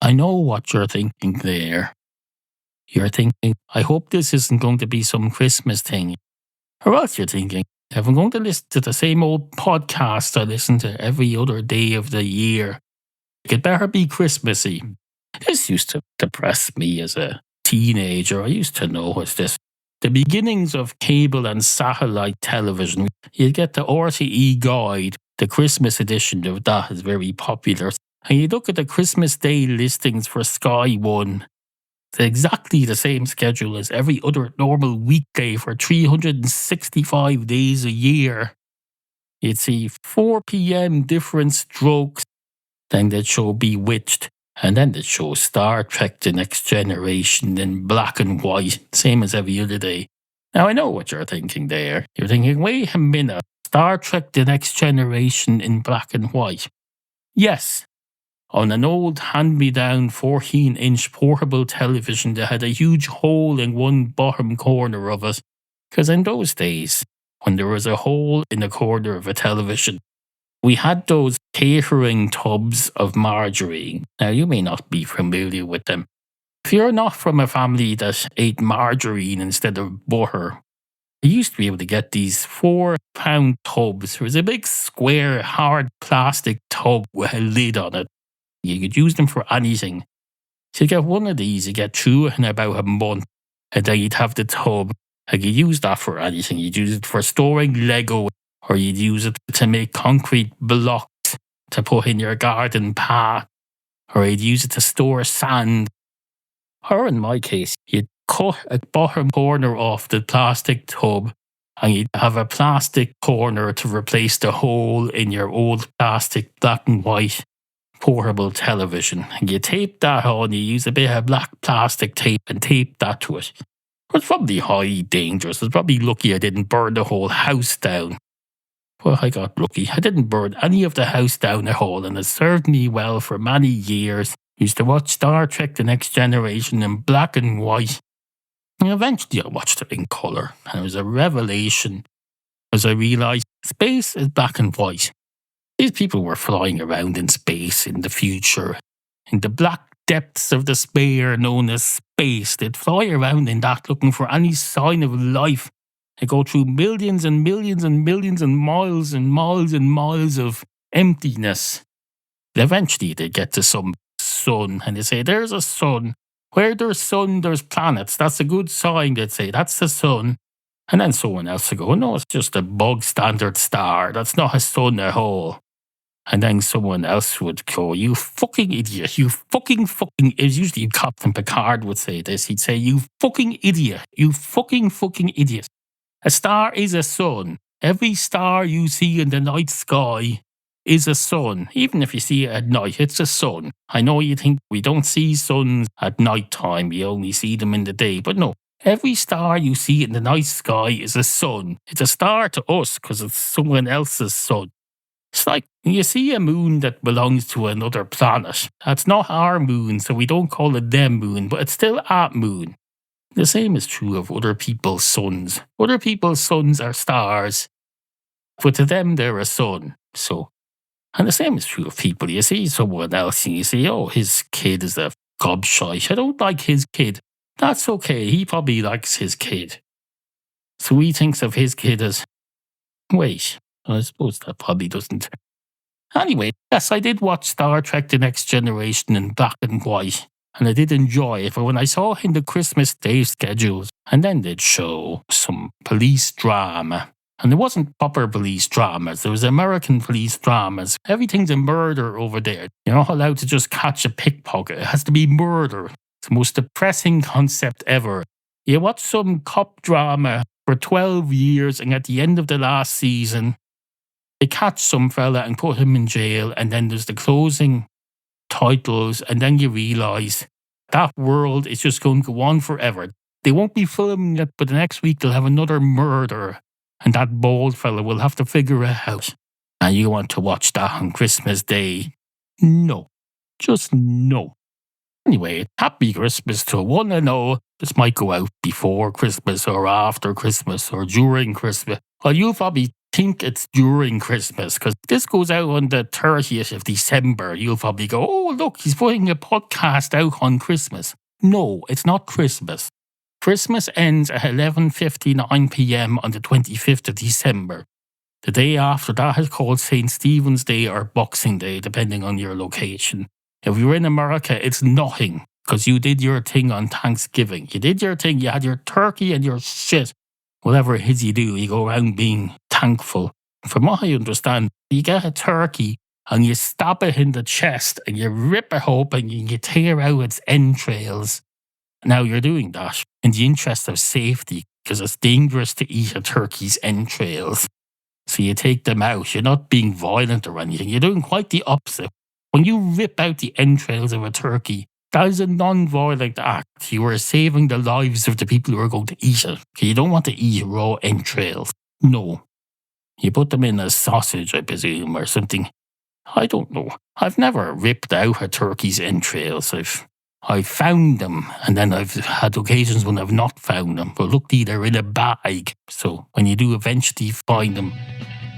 I know what you're thinking there. You're thinking, I hope this isn't going to be some Christmas thing. Or else you're thinking, if I'm going to listen to the same old podcast I listen to every other day of the year, it better be Christmassy. This used to depress me as a teenager. I used to notice this. The beginnings of cable and satellite television, you get the RTE Guide, the Christmas edition of that is very popular. And you look at the Christmas Day listings for Sky One. It's exactly the same schedule as every other normal weekday for 365 days a year. You'd see 4 p.m. different strokes. Then they'd show Bewitched. And then they'd show Star Trek The Next Generation in black and white, same as every other day. Now I know what you're thinking there. You're thinking, wait a minute, Star Trek The Next Generation in black and white. Yes, on an old hand-me-down 14-inch portable television that had a huge hole in one bottom corner of it. Because in those days, when there was a hole in the corner of a television, we had those catering tubs of margarine. Now, you may not be familiar with them. If you're not from a family that ate margarine instead of butter, you used to be able to get these 4-pound tubs. It was a big square, hard plastic tub with a lid on it. You could use them for anything. So you get one of these, you get through it in about a month, and then you'd have the tub, and you'd use that for anything. You'd use it for storing Lego, or you'd use it to make concrete blocks to put in your garden path, or you'd use it to store sand. Or in my case, you'd cut a bottom corner off the plastic tub and you'd have a plastic corner to replace the hole in your old plastic black and white portable television. And you tape that on, you use a bit of black plastic tape and tape that to it. It was probably highly dangerous. I was probably lucky I didn't burn the whole house down. Well, I got lucky. I didn't burn any of the house down at all, and it served me well for many years. Used to watch Star Trek The Next Generation in black and white. And eventually I watched it in colour, and it was a revelation as I realised space is black and white. These people were flying around in space in the future. In the black depths of despair known as space, they'd fly around in that looking for any sign of life. They go through millions and millions and millions and miles and miles and miles of emptiness. And eventually they get to some sun and they say, there's a sun. Where there's sun, there's planets. That's a good sign, they'd say. That's the sun. And then someone else would go, no, it's just a bog standard star. That's not a sun at all. And then someone else would go, you fucking idiot. You fucking. It was usually Captain Picard would say this. He'd say, you fucking idiot. You fucking idiot. A star is a sun. Every star you see in the night sky is a sun. Even if you see it at night, it's a sun. I know you think we don't see suns at night time. We only see them in the day. But no, every star you see in the night sky is a sun. It's a star to us because it's someone else's sun. It's like when you see a moon that belongs to another planet. That's not our moon, so we don't call it them moon, but it's still our moon. The same is true of other people's suns. Other people's suns are stars, but to them they're a sun. So, and the same is true of people. You see someone else and you say, oh, his kid is a gobshite. I don't like his kid. That's okay. He probably likes his kid. So he thinks of his kid as, wait, I suppose that probably doesn't. Anyway, yes, I did watch Star Trek The Next Generation in black and white. And I did enjoy it, but when I saw it in the Christmas Day schedules, and then they'd show some police drama. And there wasn't proper police dramas, there was American police dramas. Everything's a murder over there. You're not allowed to just catch a pickpocket. It has to be murder. It's the most depressing concept ever. You watch some cop drama for 12 years, and at the end of the last season, they catch some fella and put him in jail, and then there's the closing titles, and then you realise that world is just going to go on forever. They won't be filming it, but the next week they'll have another murder, and that bald fella will have to figure it out. And you want to watch that on Christmas Day? No. Just no. Anyway, happy Christmas to one and all. This might go out before Christmas or after Christmas or during Christmas. Well, you'll probably think it's during Christmas, because this goes out on the 30th of December. You'll probably go, oh, look, he's putting a podcast out on Christmas. No, it's not Christmas. Christmas ends at 11:59 p.m. on the 25th of December. The day after that is called St. Stephen's Day or Boxing Day, depending on your location. If you're in America, it's nothing, because you did your thing on Thanksgiving. You did your thing, you had your turkey and your shit. Whatever it is you do, you go around being thankful. From what I understand, you get a turkey and you stab it in the chest and you rip it open and you tear out its entrails. Now you're doing that in the interest of safety, because it's dangerous to eat a turkey's entrails. So you take them out. You're not being violent or anything. You're doing quite the opposite. When you rip out the entrails of a turkey, that is a non-violent act. You are saving the lives of the people who are going to eat it. You don't want to eat raw entrails. No. You put them in a sausage, I presume, or something. I don't know. I've never ripped out a turkey's entrails. I've found them, and then I've had occasions when I've not found them. But luckily, they're in a bag. So when you do eventually find them,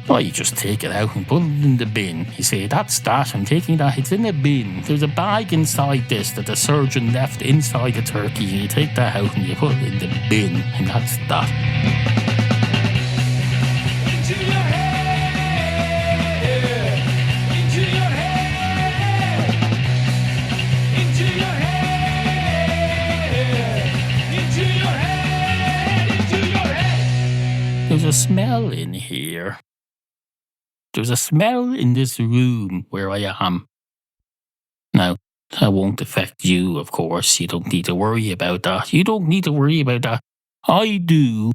well, you just take it out and put it in the bin. You say, that's that, I'm taking that, it's in a bin. There's a bag inside this that the surgeon left inside the turkey, and you take that out and you put it in the bin, and that's that. Into your head, into your head, into your head, into your head, into your head. There's a smell in here. There's a smell in this room where I am. Now, that won't affect you, of course. You don't need to worry about that. You don't need to worry about that. I do.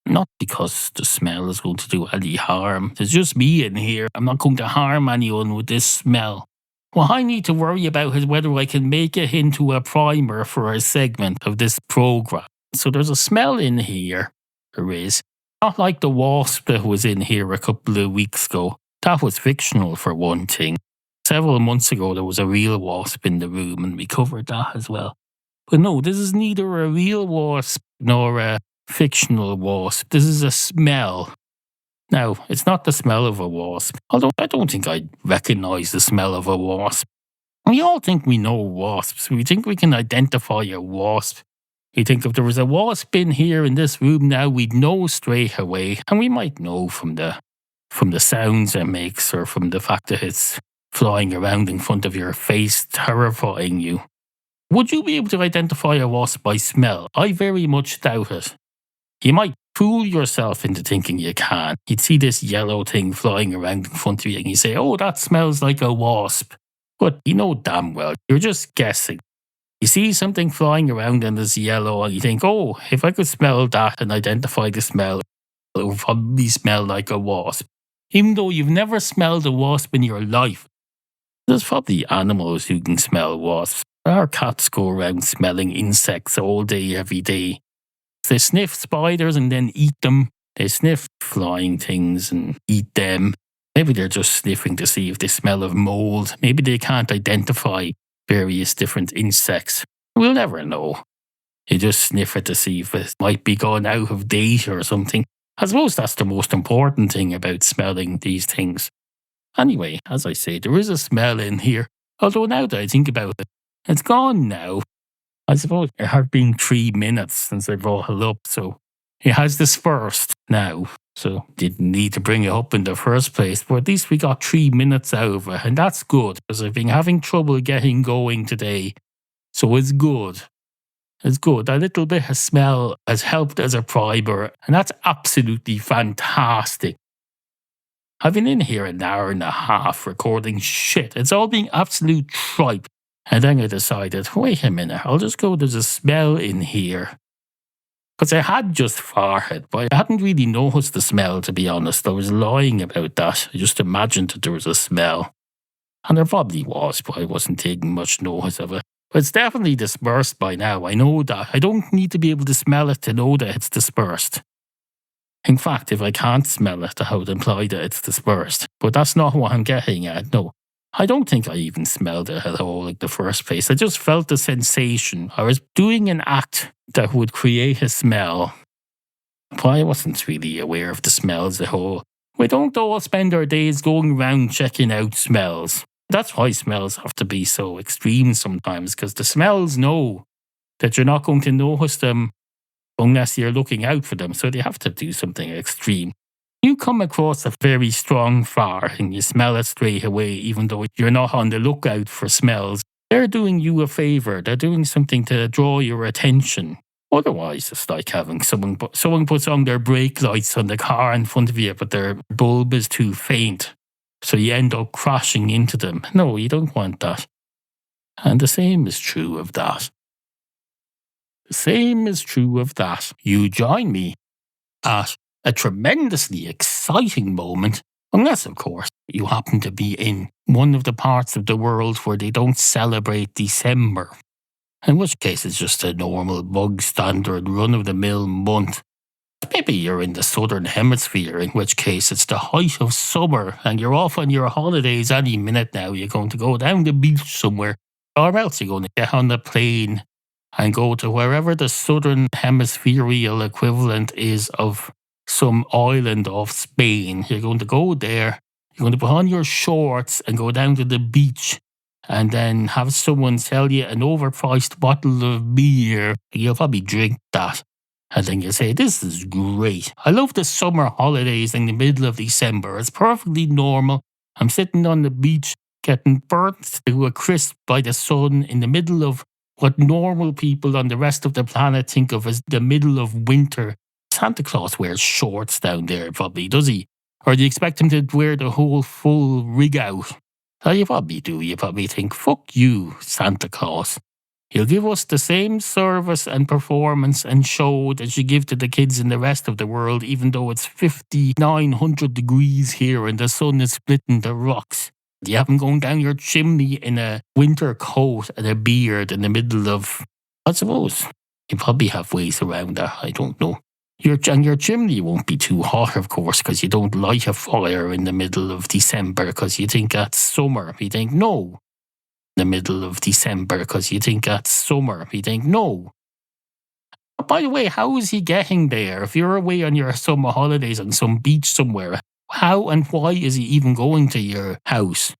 Not because the smell is going to do any harm. There's just me in here. I'm not going to harm anyone with this smell. What I need to worry about is whether I can make it into a primer for a segment of this program. So there's a smell in here. There is. Not like the wasp that was in here a couple of weeks ago. That was fictional for one thing. Several months ago there was a real wasp in the room and we covered that as well. But no, this is neither a real wasp nor a fictional wasp. This is a smell. Now, it's not the smell of a wasp, although I don't think I'd recognise the smell of a wasp. We all think we know wasps. We think we can identify a wasp. We think if there was a wasp in here in this room now, we'd know straight away. And we might know from the sounds it makes, or from the fact that it's flying around in front of your face, terrifying you. Would you be able to identify a wasp by smell? I very much doubt it. You might fool yourself into thinking you can. You'd see this yellow thing flying around in front of you and you say, oh, that smells like a wasp. But you know damn well, you're just guessing. You see something flying around and it's yellow and you think, oh, if I could smell that and identify the smell, it would probably smell like a wasp. Even though you've never smelled a wasp in your life. There's probably animals who can smell wasps. Our cats go around smelling insects all day, every day. They sniff spiders and then eat them. They sniff flying things and eat them. Maybe they're just sniffing to see if they smell of mold. Maybe they can't identify various different insects. We'll never know. You just sniff it to see if it might be gone out of date or something. I suppose that's the most important thing about smelling these things. Anyway, as I say, there is a smell in here. Although now that I think about it, it's gone now. I suppose it has been 3 minutes since I brought it up, so it has dispersed now. So didn't need to bring it up in the first place, but at least we got 3 minutes out of it, and that's good, because I've been having trouble getting going today. So it's good. It's good. That little bit of smell has helped as a primer, and that's absolutely fantastic. I've been in here an hour and a half recording shit. It's all been absolute tripe. And then I decided, wait a minute, I'll just go, there's a smell in here. Because I had just farted, but I hadn't really noticed the smell, to be honest. I was lying about that. I just imagined that there was a smell. And there probably was, but I wasn't taking much notice of it. But it's definitely dispersed by now. I know that. I don't need to be able to smell it to know that it's dispersed. In fact, if I can't smell it, that would imply that it's dispersed. But that's not what I'm getting at, no. I don't think I even smelled it at all like the first place. I just felt the sensation. I was doing an act that would create a smell. But I wasn't really aware of the smells at all. We don't all spend our days going around checking out smells. That's why smells have to be so extreme sometimes, because the smells know that you're not going to notice them unless you're looking out for them. So they have to do something extreme. You come across a very strong fart and you smell it straight away, even though you're not on the lookout for smells. They're doing you a favor. They're doing something to draw your attention. Otherwise, it's like having someone puts on their brake lights on the car in front of you, but their bulb is too faint. So you end up crashing into them. No, you don't want that. And the same is true of that. The same is true of that. You join me at a tremendously exciting moment, unless, of course, you happen to be in one of the parts of the world where they don't celebrate December, in which case it's just a normal, bog standard, run-of-the-mill month. Maybe you're in the southern hemisphere, in which case it's the height of summer and you're off on your holidays any minute now. You're going to go down the beach somewhere, or else you're going to get on the plane and go to wherever the southern hemispherial equivalent is of some island off Spain. You're going to go there, you're going to put on your shorts and go down to the beach and then have someone sell you an overpriced bottle of beer. You'll probably drink that. And then you say, this is great. I love the summer holidays in the middle of December. It's perfectly normal. I'm sitting on the beach getting burnt to a crisp by the sun in the middle of what normal people on the rest of the planet think of as the middle of winter. Santa Claus wears shorts down there, probably, does he? Or do you expect him to wear the whole full rig out? Oh, you probably do. You probably think, fuck you, Santa Claus. He'll give us the same service and performance and show that you give to the kids in the rest of the world, even though it's 5,900 degrees here and the sun is splitting the rocks. You have him going down your chimney in a winter coat and a beard in the middle of, I suppose, you probably have ways around that, I don't know. Your chimney won't be too hot, of course, because you don't light a fire in the middle of December because you think that's summer. You think, no. The middle of December because you think that's summer. You think, no. By the way, how is he getting there? If you're away on your summer holidays on some beach somewhere, how and why is he even going to your house?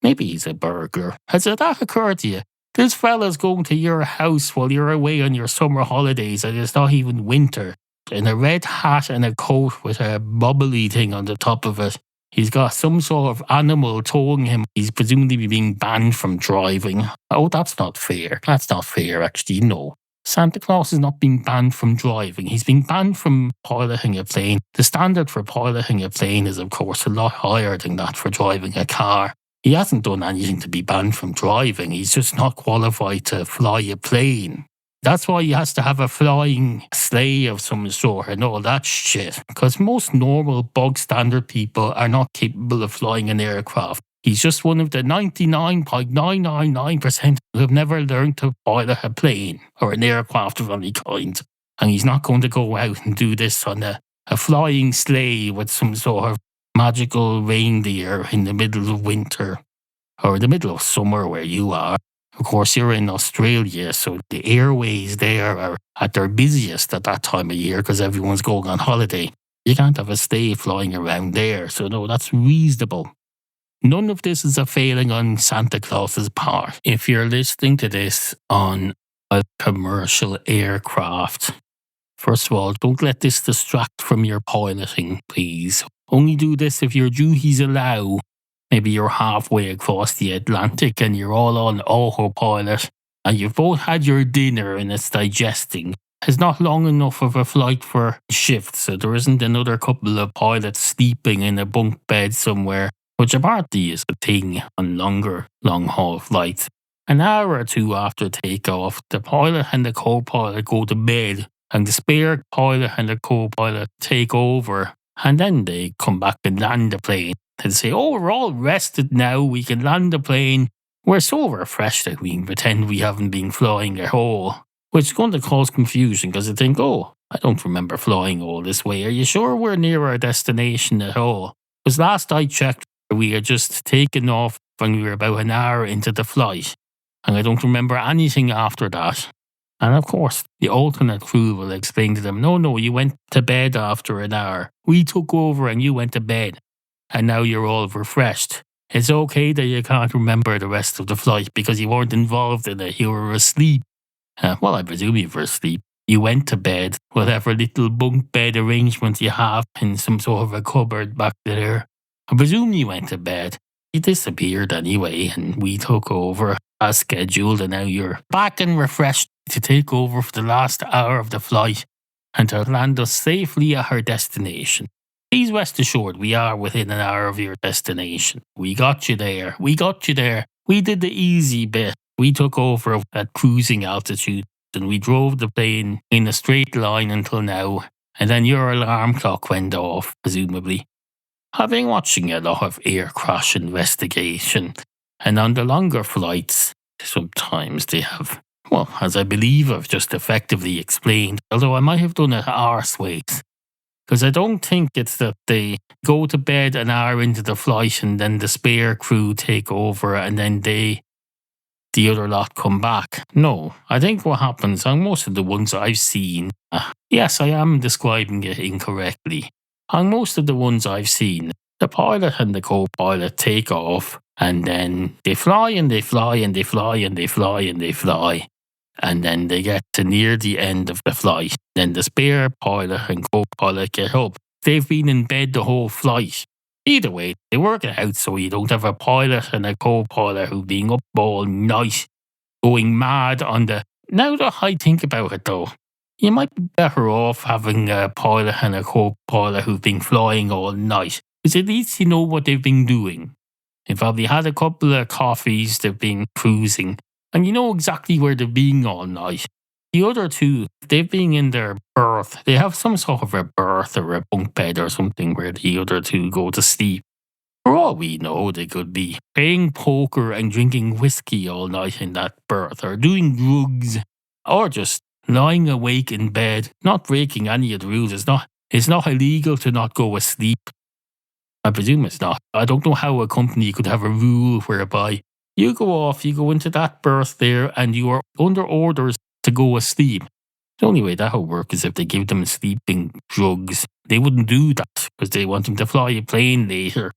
Maybe he's a burglar. Has that occurred to you? This fella's going to your house while you're away on your summer holidays and it's not even winter. In a red hat and a coat with a bubbly thing on the top of it. He's got some sort of animal towing him. He's presumably being banned from driving. Oh, that's not fair. That's not fair, actually, no. Santa Claus is not being banned from driving. He's being banned from piloting a plane. The standard for piloting a plane is, of course, a lot higher than that for driving a car. He hasn't done anything to be banned from driving. He's just not qualified to fly a plane. That's why he has to have a flying sleigh of some sort and all that shit. Because most normal, bog standard people are not capable of flying an aircraft. He's just one of the 99.999% who have never learned to pilot a plane or an aircraft of any kind. And he's not going to go out and do this on a flying sleigh with some sort of magical reindeer in the middle of winter or in the middle of summer where you are. Of course, you're in Australia, so the airways there are at their busiest at that time of year because everyone's going on holiday. You can't have a sleigh flying around there, so no, that's reasonable. None of this is a failing on Santa Claus's part. If you're listening to this on a commercial aircraft, first of all, don't let this distract from your piloting, please. Only do this if your duties allow. Maybe you're halfway across the Atlantic and you're all on autopilot and you've both had your dinner and it's digesting. It's not long enough of a flight for shift, so there isn't another couple of pilots sleeping in a bunk bed somewhere, which apparently is a thing on longer long-haul flights. An hour or two after takeoff, the pilot and the co-pilot go to bed and the spare pilot and the co-pilot take over and then they come back and land the plane. And say, oh, we're all rested now, we can land the plane. We're so refreshed that we can pretend we haven't been flying at all. Which is going to cause confusion because they think, oh, I don't remember flying all this way. Are you sure we're near our destination at all? Because last I checked, we had just taken off when we were about an hour into the flight. And I don't remember anything after that. And of course, the alternate crew will explain to them, no, you went to bed after an hour. We took over and you went to bed. And now you're all refreshed. It's okay that you can't remember the rest of the flight because you weren't involved in it. You were asleep. Well, I presume you were asleep. You went to bed, whatever little bunk bed arrangement you have in some sort of a cupboard back there. I presume you went to bed. You disappeared anyway, and we took over as scheduled, and now you're back and refreshed to take over for the last hour of the flight and to land us safely at our destination. Please rest assured we are within an hour of your destination. We got you there. We got you there. We did the easy bit. We took over at cruising altitude and we drove the plane in a straight line until now. And then your alarm clock went off, presumably. I've been watching a lot of air crash investigation. And on the longer flights, sometimes they have, well, as I believe I've just effectively explained, although I might have done it arseways. Because I don't think it's that they go to bed an hour into the flight and then the spare crew take over and then the other lot come back. No, I think what happens on most of the ones I've seen, yes, I am describing it incorrectly. On most of the ones I've seen, the pilot and the co-pilot take off and then they fly and they fly and they fly and they fly and they fly. And then they get to near the end of the flight. Then the spare pilot and co-pilot get up. They've been in bed the whole flight. Either way, they work it out so you don't have a pilot and a co-pilot who've been up all night, going mad on the... Now that I think about it though, you might be better off having a pilot and a co-pilot who've been flying all night. Because at least you know what they've been doing. They've probably had a couple of coffees, they've been cruising. And you know exactly where they're being all night. The other two, they've been in their berth. They have some sort of a berth or a bunk bed or something where the other two go to sleep. For all we know, they could be playing poker and drinking whiskey all night in that berth, or doing drugs, or just lying awake in bed, not breaking any of the rules. It's not illegal to not go asleep. I presume it's not. I don't know how a company could have a rule whereby you go off, you go into that berth there, and you are under orders to go asleep. The only way that would work is if they give them sleeping drugs. They wouldn't do that because they want them to fly a plane later.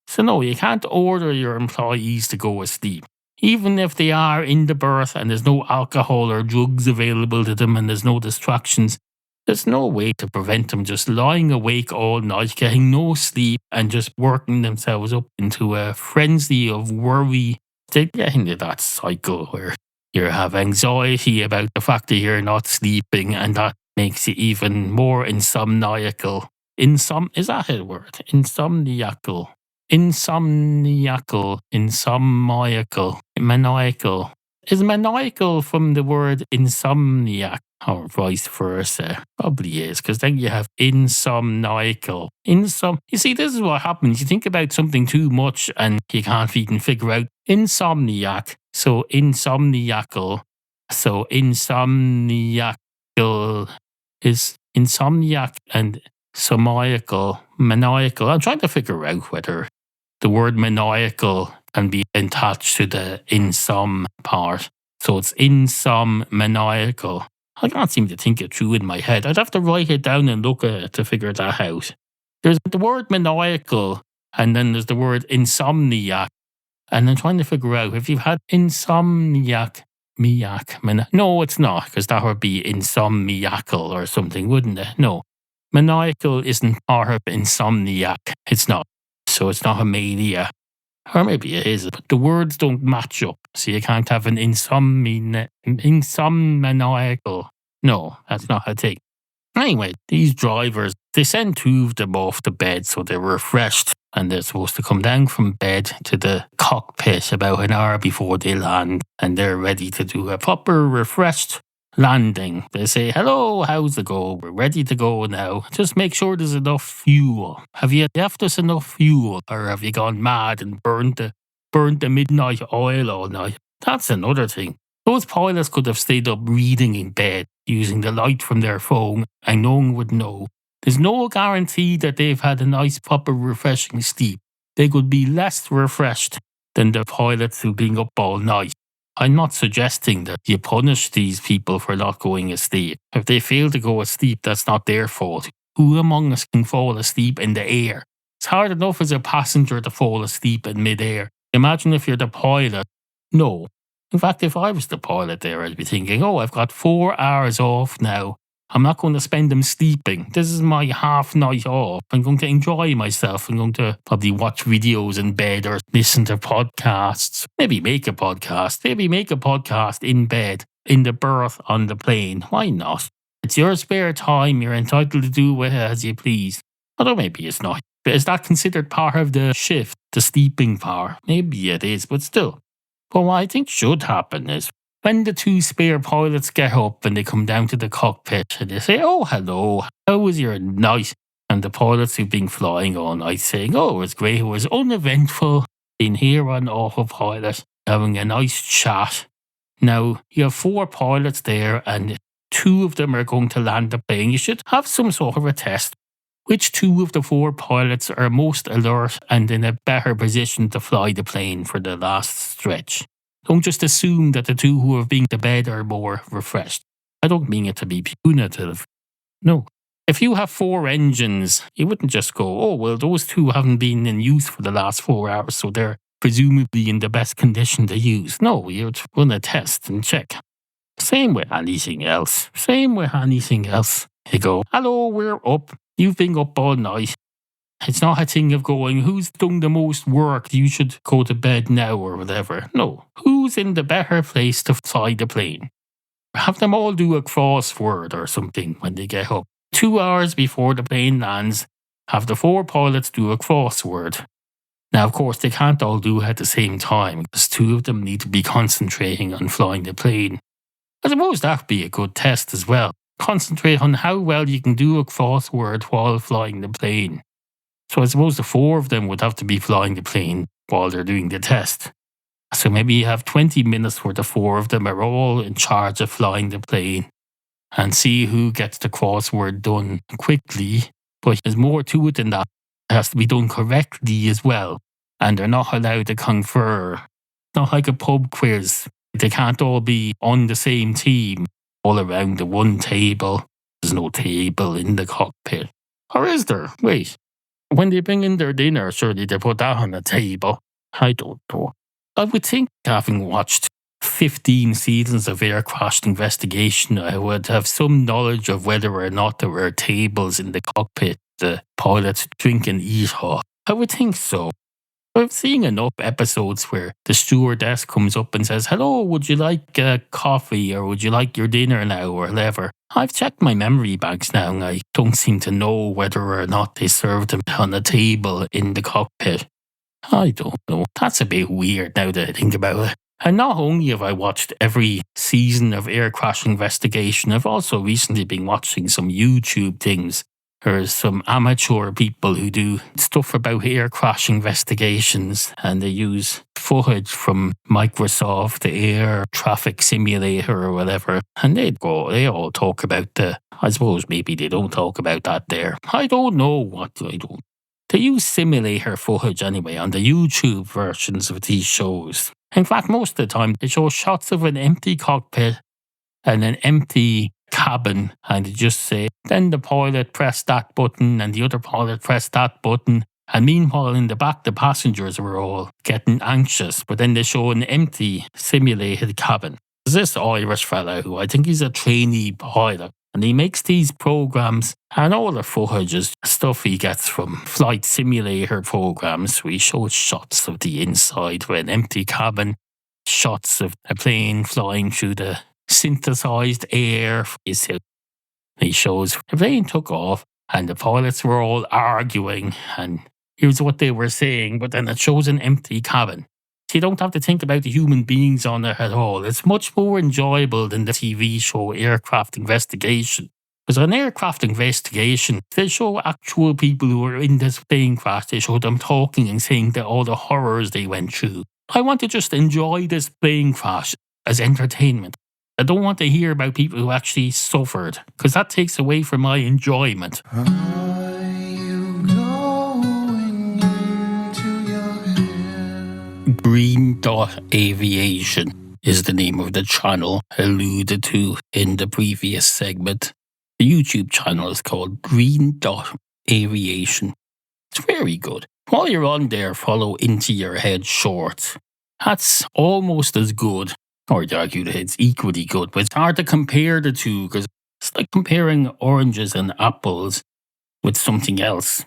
So no, you can't order your employees to go asleep. Even if they are in the berth and there's no alcohol or drugs available to them and there's no distractions, there's no way to prevent them just lying awake all night, getting no sleep and just working themselves up into a frenzy of worry. They get into that cycle where you have anxiety about the fact that you're not sleeping and that makes you even more insomniacal. Is that a word? Insomniacal. Maniacal. Is maniacal from the word insomniac or vice versa? Probably is, because then you have insomniacal. You see, this is what happens. You think about something too much and you can't even figure out insomniac. So insomniacal. So insomniacal is insomniac and maniacal. I'm trying to figure out whether the word maniacal can be attached to the insom part. So it's maniacal. I can't seem to think it through in my head. I'd have to write it down and look at it to figure that out. There's the word maniacal and then there's the word insomniac. And I'm trying to figure out if you've had insomniac. No, it's not, because that would be insomniacal or something, wouldn't it? No. Maniacal isn't part of insomniac. It's not. So it's not a mania. Or maybe it is, but the words don't match up. So you can't have an insomniacal. No, that's not a thing. Anyway, these drivers, they send two of them off to bed so they're refreshed and they're supposed to come down from bed to the cockpit about an hour before they land and they're ready to do a proper refreshed landing. They say, hello, how's it go? We're ready to go now. Just make sure there's enough fuel. Have you left us enough fuel or have you gone mad and burnt the midnight oil all night? That's another thing. Those pilots could have stayed up reading in bed using the light from their phone and no one would know. There's no guarantee that they've had a nice, proper, refreshing sleep. They could be less refreshed than the pilots who've been up all night. I'm not suggesting that you punish these people for not going asleep. If they fail to go asleep, that's not their fault. Who among us can fall asleep in the air? It's hard enough as a passenger to fall asleep in mid-air. Imagine if you're the pilot. No. In fact, if I was the pilot there, I'd be thinking, oh, I've got 4 hours off now. I'm not going to spend them sleeping. This is my half night off. I'm going to enjoy myself. I'm going to probably watch videos in bed or listen to podcasts. Maybe make a podcast. Maybe make a podcast in bed, in the berth on the plane. Why not? It's your spare time. You're entitled to do with it as you please. Although maybe it's not. But is that considered part of the shift, the sleeping part? Maybe it is, but still. But what I think should happen is when the 2 spare pilots get up and they come down to the cockpit and they say, oh, hello, how was your night? And the pilots who've been flying all night saying, oh, it was great, it was uneventful, been here on autopilot, having a nice chat. Now, you have 4 pilots there and 2 of them are going to land the plane. You should have some sort of a test. Which 2 of the 4 pilots are most alert and in a better position to fly the plane for the last stretch? Don't just assume that the 2 who have been to bed are more refreshed. I don't mean it to be punitive. No. If you have 4 engines, you wouldn't just go, oh, well, those 2 haven't been in use for the last 4 hours, so they're presumably in the best condition to use. No, you'd run a test and check. Same with anything else. You go, hello, we're up. You've been up all night. It's not a thing of going, who's done the most work? You should go to bed now or whatever. No. Who's in the better place to fly the plane? Have them all do a crossword or something when they get up. 2 hours before the plane lands, have the 4 pilots do a crossword. Now, of course, they can't all do it at the same time because 2 of them need to be concentrating on flying the plane. I suppose that would be a good test as well. Concentrate on how well you can do a crossword while flying the plane. So I suppose the 4 of them would have to be flying the plane while they're doing the test. So maybe you have 20 minutes where the 4 of them are all in charge of flying the plane and see who gets the crossword done quickly. But there's more to it than that. It has to be done correctly as well. And they're not allowed to confer. Not like a pub quiz. They can't all be on the same team all around the one table. There's no table in the cockpit. Or is there? Wait. When they bring in their dinner, surely they put that on the table. I don't know. I would think, having watched 15 seasons of air crash investigation, I would have some knowledge of whether or not there were tables in the cockpit the pilots drink and eat off. I would think so. I've seen enough episodes where the stewardess comes up and says, hello, would you like coffee or would you like your dinner now or whatever. I've checked my memory banks now and I don't seem to know whether or not they served them on a table in the cockpit. I don't know. That's a bit weird now that I think about it. And not only have I watched every season of Air Crash Investigation, I've also recently been watching some YouTube things. There's some amateur people who do stuff about air crash investigations and they use footage from Microsoft, the air traffic simulator or whatever. And they all talk about I suppose maybe they don't talk about that there. I don't know They use simulator footage anyway on the YouTube versions of these shows. In fact, most of the time they show shots of an empty cockpit and an empty cabin and they just say, then the pilot pressed that button and the other pilot pressed that button. And meanwhile, in the back, the passengers were all getting anxious. But then they show an empty simulated cabin. There's this Irish fella who I think he's a trainee pilot. And he makes these programs and all the footage is stuff he gets from flight simulator programs. So he shows shots of the inside of an empty cabin, shots of a plane flying through the synthesized air. He shows the plane took off and the pilots were all arguing and here's what they were saying, but then it shows an empty cabin. So you don't have to think about the human beings on it at all. It's much more enjoyable than the TV show Aircraft Investigation. Because on Aircraft Investigation, they show actual people who are in this plane crash. They show them talking and saying that all the horrors they went through. I want to just enjoy this plane crash as entertainment. I don't want to hear about people who actually suffered, because that takes away from my enjoyment. Are you going into your head? Green Dot Aviation. is the name of the channel alluded to in the previous segment. The YouTube channel is called Green Dot Aviation. It's very good. While you're on there, follow Into Your Head Shorts. That's almost as good, or I'd argue that it's equally good, but it's hard to compare the two because it's like comparing oranges and apples with something else.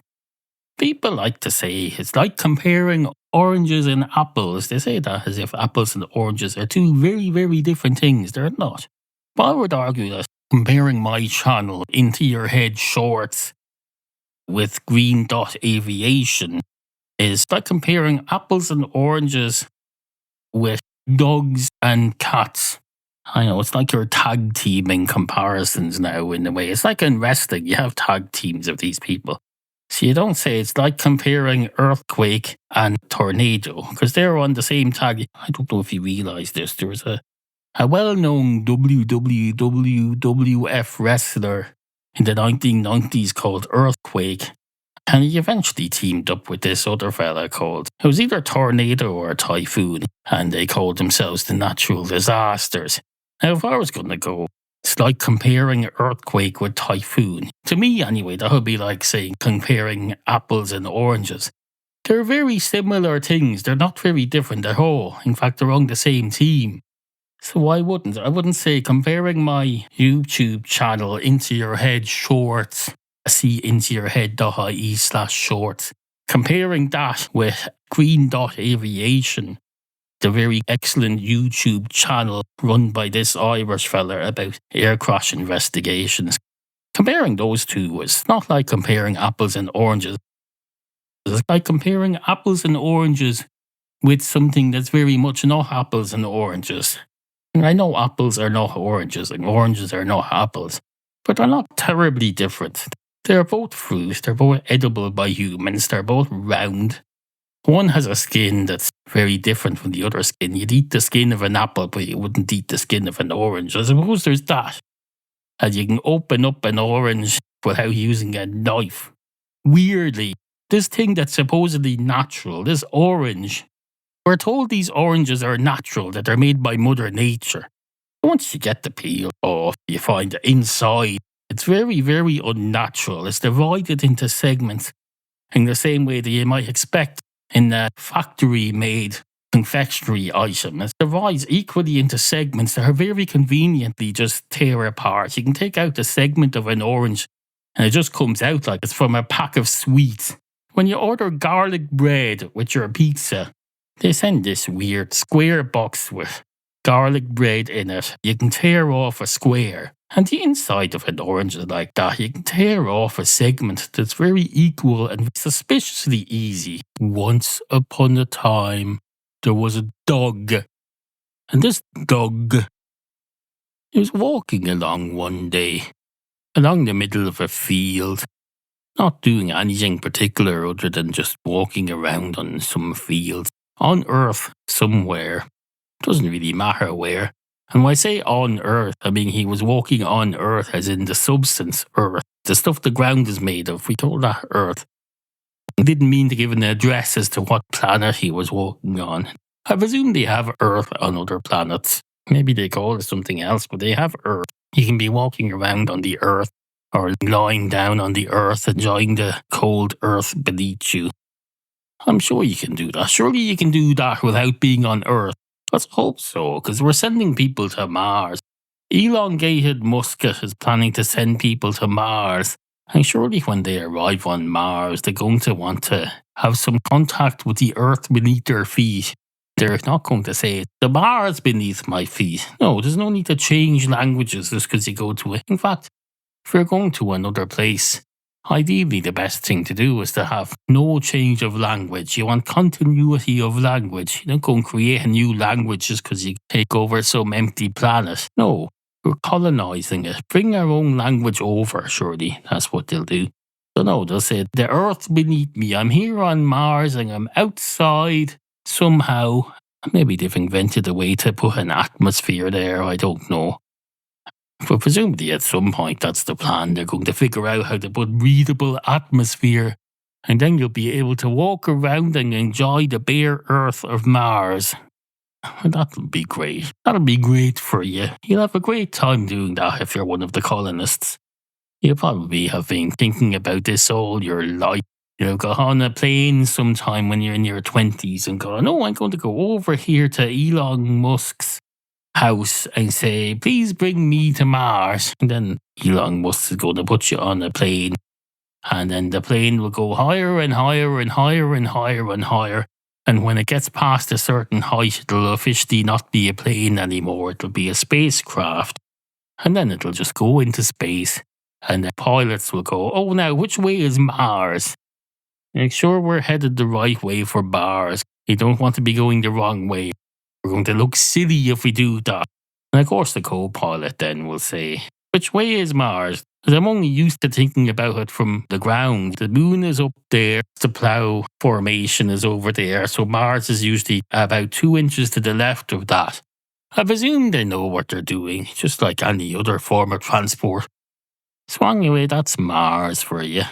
People like to say it's like comparing oranges and apples. They say that as if apples and oranges are two very, very different things. They're not. But I would argue that comparing my channel Into Your Head Shorts with Green Dot Aviation is like comparing apples and oranges with dogs and cats. I know, it's like you're tag teaming comparisons now in a way. It's like in wrestling, you have tag teams of these people. So you don't say it's like comparing earthquake and tornado, because they're on the same tag. I don't know if you realise this. There was a well-known WWF wrestler in the 1990s called Earthquake. And he eventually teamed up with this other fella called, it was either Tornado or Typhoon, and they called themselves the Natural Disasters. Now, if I was going to go, it's like comparing Earthquake with Typhoon. To me, anyway, that would be like saying comparing apples and oranges. They're very similar things. They're not very different at all. In fact, they're on the same team. So I wouldn't say comparing my YouTube channel Into Your Head Shorts, see intoyourhead.ie/shorts, comparing that with Green Dot Aviation, the very excellent YouTube channel run by this Irish fella about air crash investigations. Comparing those two is not like comparing apples and oranges. It's like comparing apples and oranges with something that's very much not apples and oranges. And I know apples are not oranges and oranges are not apples, but they're not terribly different. They're both fruit, they're both edible by humans, they're both round. One has a skin that's very different from the other skin. You'd eat the skin of an apple, but you wouldn't eat the skin of an orange. I suppose there's that. And you can open up an orange without using a knife. Weirdly, this thing that's supposedly natural, this orange, we're told these oranges are natural, that they're made by Mother Nature. Once you get the peel off, you find that inside, it's very, very unnatural. It's divided into segments in the same way that you might expect in a factory-made confectionery item. It divides equally into segments that are very conveniently just tear apart. You can take out a segment of an orange and it just comes out like it's from a pack of sweets. When you order garlic bread with your pizza, they send this weird square box with garlic bread in it. You can tear off a square. And the inside of an orange is like that. You can tear off a segment that's very equal and suspiciously easy. Once upon a time, there was a dog. And this dog, he was walking along one day, along the middle of a field, not doing anything particular other than just walking around on some fields, on Earth somewhere. Doesn't really matter where. And when I say on Earth, I mean he was walking on Earth as in the substance Earth. The stuff the ground is made of, we call that Earth. I didn't mean to give an address as to what planet he was walking on. I presume they have Earth on other planets. Maybe they call it something else, but they have Earth. You can be walking around on the Earth or lying down on the Earth, enjoying the cold Earth beneath you. I'm sure you can do that. Surely you can do that without being on Earth. Let's hope so, because we're sending people to Mars. Elongated Musket is planning to send people to Mars. And surely when they arrive on Mars, they're going to want to have some contact with the Earth beneath their feet. They're not going to say, the Mars beneath my feet. No, there's no need to change languages just because you go to it. In fact, if you're going to another place, ideally the best thing to do is to have no change of language. You want continuity of language. You don't go and create a new language just because you take over some empty planet. No, we're colonising it. Bring our own language over, surely. That's what they'll do. So no, they'll say, the Earth's beneath me. I'm here on Mars and I'm outside somehow. Maybe they've invented a way to put an atmosphere there. I don't know. But presumably at some point that's the plan. They're going to figure out how to put breathable atmosphere, and then you'll be able to walk around and enjoy the bare earth of Mars. That'll be great. That'll be great for you. You'll have a great time doing that if you're one of the colonists. You'll probably have been thinking about this all your life. You'll go on a plane sometime when you're in your 20s and go, no, I'm going to go over here to Elon Musk's house and say, please bring me to Mars. And then Elon Musk is going to put you on a plane. And then the plane will go higher and higher and higher and higher and higher. And when it gets past a certain height, it'll officially not be a plane anymore. It'll be a spacecraft. And then it'll just go into space. And the pilots will go, oh, now, which way is Mars? Make sure we're headed the right way for Mars. You don't want to be going the wrong way. We're going to look silly if we do that. And of course the co-pilot then will say, which way is Mars? Because I'm only used to thinking about it from the ground. The moon is up there, the plough formation is over there, so Mars is usually about 2 inches to the left of that. I presume they know what they're doing, just like any other form of transport. So anyway, that's Mars for you.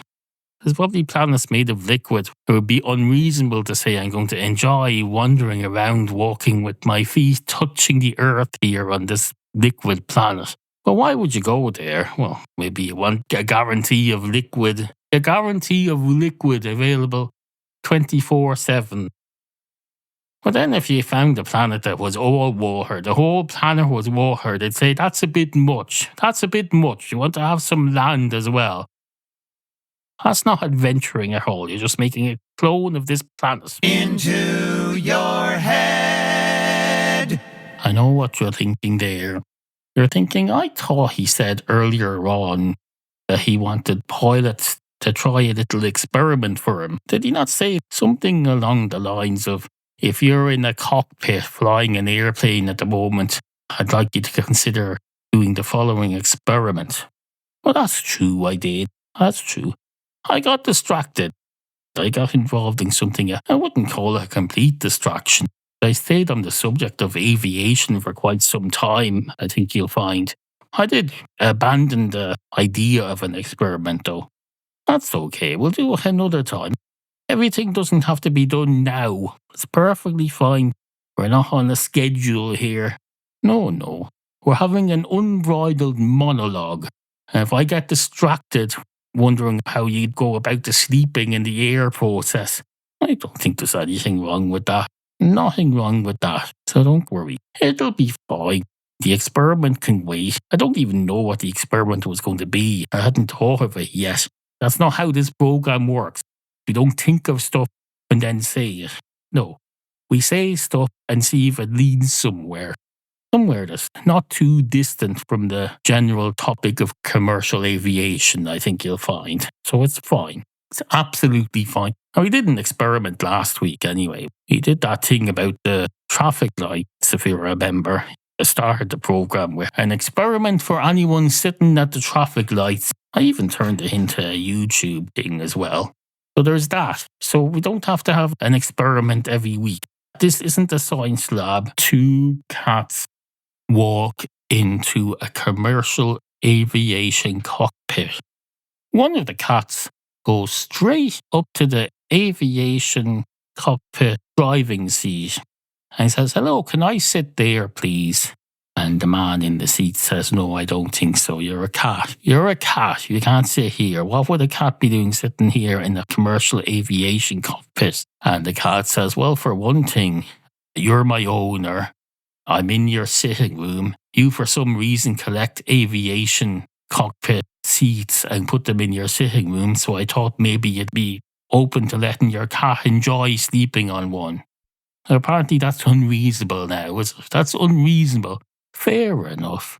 There's probably planets made of liquid. It would be unreasonable to say I'm going to enjoy wandering around walking with my feet touching the earth here on this liquid planet. But why would you go there? Well, maybe you want a guarantee of liquid. A guarantee of liquid available 24/7. But then if you found a planet that was all water, the whole planet was water, they'd say that's a bit much. That's a bit much. You want to have some land as well. That's not adventuring at all. You're just making a clone of this planet. Into your head. I know what you're thinking there. You're thinking, I thought he said earlier on that he wanted pilots to try a little experiment for him. Did he not say something along the lines of, if you're in a cockpit flying an airplane at the moment, I'd like you to consider doing the following experiment? Well, that's true, I did. That's true. I got distracted. I got involved in something I wouldn't call a complete distraction. I stayed on the subject of aviation for quite some time, I think you'll find. I did abandon the idea of an experiment, though. That's okay, we'll do it another time. Everything doesn't have to be done now. It's perfectly fine. We're not on a schedule here. No. We're having an unbridled monologue. And if I get distracted wondering how you'd go about the sleeping in the air process, I don't think there's anything wrong with that. Nothing wrong with that. So don't worry. It'll be fine. The experiment can wait. I don't even know what the experiment was going to be. I hadn't thought of it yet. That's not how this program works. We don't think of stuff and then say it. No. We say stuff and see if it leads somewhere. Somewhere that's not too distant from the general topic of commercial aviation, I think you'll find. So it's fine. It's absolutely fine. Now, we did an experiment last week anyway. We did that thing about the traffic lights, if you remember. I started the program with an experiment for anyone sitting at the traffic lights. I even turned it into a YouTube thing as well. So there's that. So we don't have to have an experiment every week. This isn't a science lab. 2 cats walk into a commercial aviation cockpit. One of the cats goes straight up to the aviation cockpit driving seat and says, hello, can I sit there, please? And the man in the seat says, no, I don't think so. You're a cat. You're a cat. You can't sit here. What would a cat be doing sitting here in a commercial aviation cockpit? And the cat says, well, for one thing, you're my owner. I'm in your sitting room. You, for some reason, collect aviation cockpit seats and put them in your sitting room, so I thought maybe you'd be open to letting your cat enjoy sleeping on one. Apparently that's unreasonable now. That's unreasonable. Fair enough.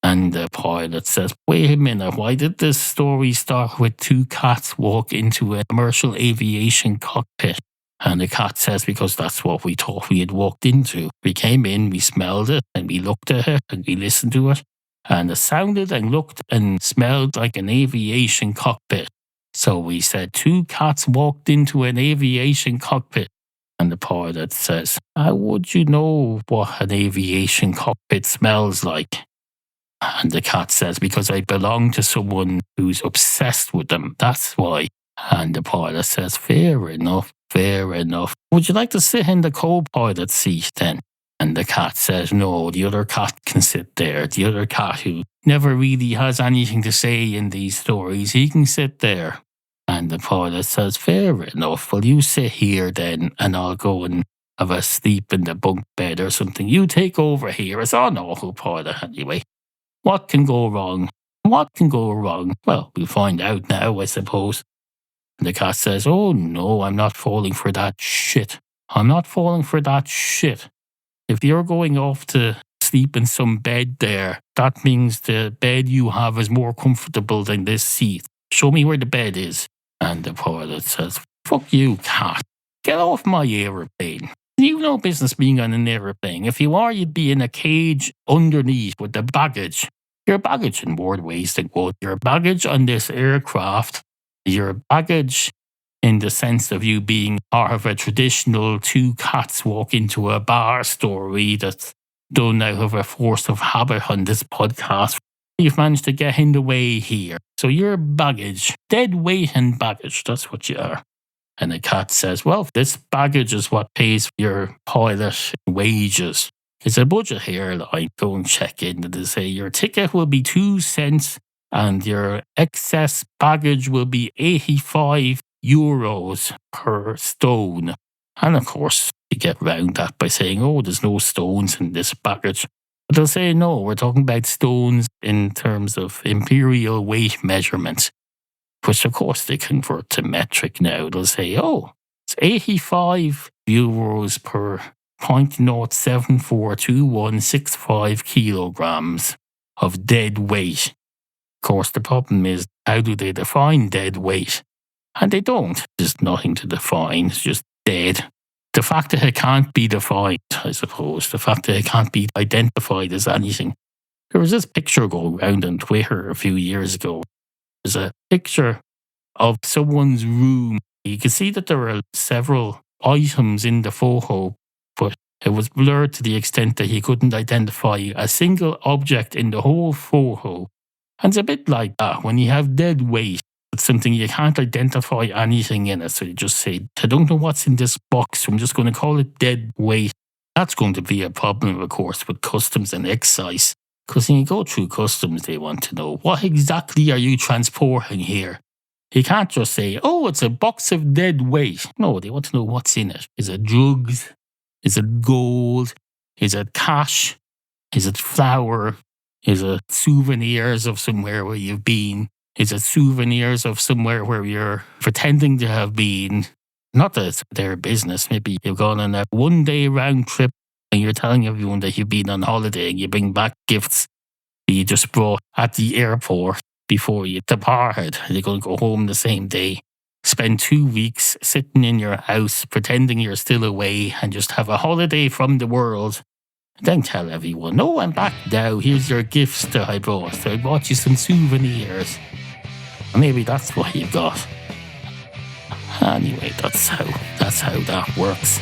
And the pilot says, wait a minute, why did this story start with 2 cats walk into a commercial aviation cockpit? And the cat says, because that's what we thought we had walked into. We came in, we smelled it, and we looked at it, and we listened to it. And it sounded and looked and smelled like an aviation cockpit. So we said 2 cats walked into an aviation cockpit. And the pilot says, how would you know what an aviation cockpit smells like? And the cat says, because I belong to someone who's obsessed with them. That's why. And the pilot says, fair enough. Fair enough. Would you like to sit in the co-pilot seat then? And the cat says, no, the other cat can sit there. The other cat who never really has anything to say in these stories, he can sit there. And the pilot says, fair enough. Well, you sit here then, and I'll go and have a sleep in the bunk bed or something. You take over here. It's on autopilot anyway. What can go wrong? What can go wrong? Well, we'll find out now, I suppose. And the cat says, oh no, I'm not falling for that shit. I'm not falling for that shit. If you're going off to sleep in some bed there, that means the bed you have is more comfortable than this seat. Show me where the bed is. And the pilot says, fuck you, cat. Get off my aeroplane. You've no business being on an aeroplane. If you are, you'd be in a cage underneath with the baggage. Your baggage in more ways than one. Your baggage on this aircraft, your baggage in the sense of you being part of a traditional two cats walk into a bar story that's done out of a force of habit on this podcast. You've managed to get in the way here. So your baggage, dead weight and baggage, that's what you are. And the cat says, well, this baggage is what pays for your pilot wages. It's a budget airline. Go and check in. They say your ticket will be 2 cents and your excess baggage will be 85 euros per stone. And of course, you get round that by saying, oh, there's no stones in this baggage. But they'll say, no, we're talking about stones in terms of imperial weight measurements, which of course they convert to metric now. They'll say, oh, it's 85 euros per 0.0742165 kilograms of dead weight. Of course, the problem is, how do they define dead weight? And they don't. There's nothing to define. It's just dead. The fact that it can't be defined, I suppose, the fact that it can't be identified as anything. There was this picture going around on Twitter a few years ago. There's a picture of someone's room. You can see that there are several items in the photo, but it was blurred to the extent that he couldn't identify a single object in the whole photo. And it's a bit like that. When you have dead weight, it's something you can't identify anything in it. So you just say, I don't know what's in this box, so I'm just going to call it dead weight. That's going to be a problem, of course, with customs and excise. Because when you go through customs, they want to know, what exactly are you transporting here? You can't just say, oh, it's a box of dead weight. No, they want to know what's in it. Is it drugs? Is it gold? Is it cash? Is it flour? Is it souvenirs of somewhere where you've been? Is it souvenirs of somewhere where you're pretending to have been? Not that it's their business. Maybe you've gone on a one-day round trip and you're telling everyone that you've been on holiday and you bring back gifts that you just brought at the airport before you departed. You're going to go home the same day, spend 2 weeks sitting in your house pretending you're still away and just have a holiday from the world. Then tell everyone, no, I'm back now. Here's your gifts that I brought. So I bought you some souvenirs. Maybe that's what you got. Anyway, that's how that works.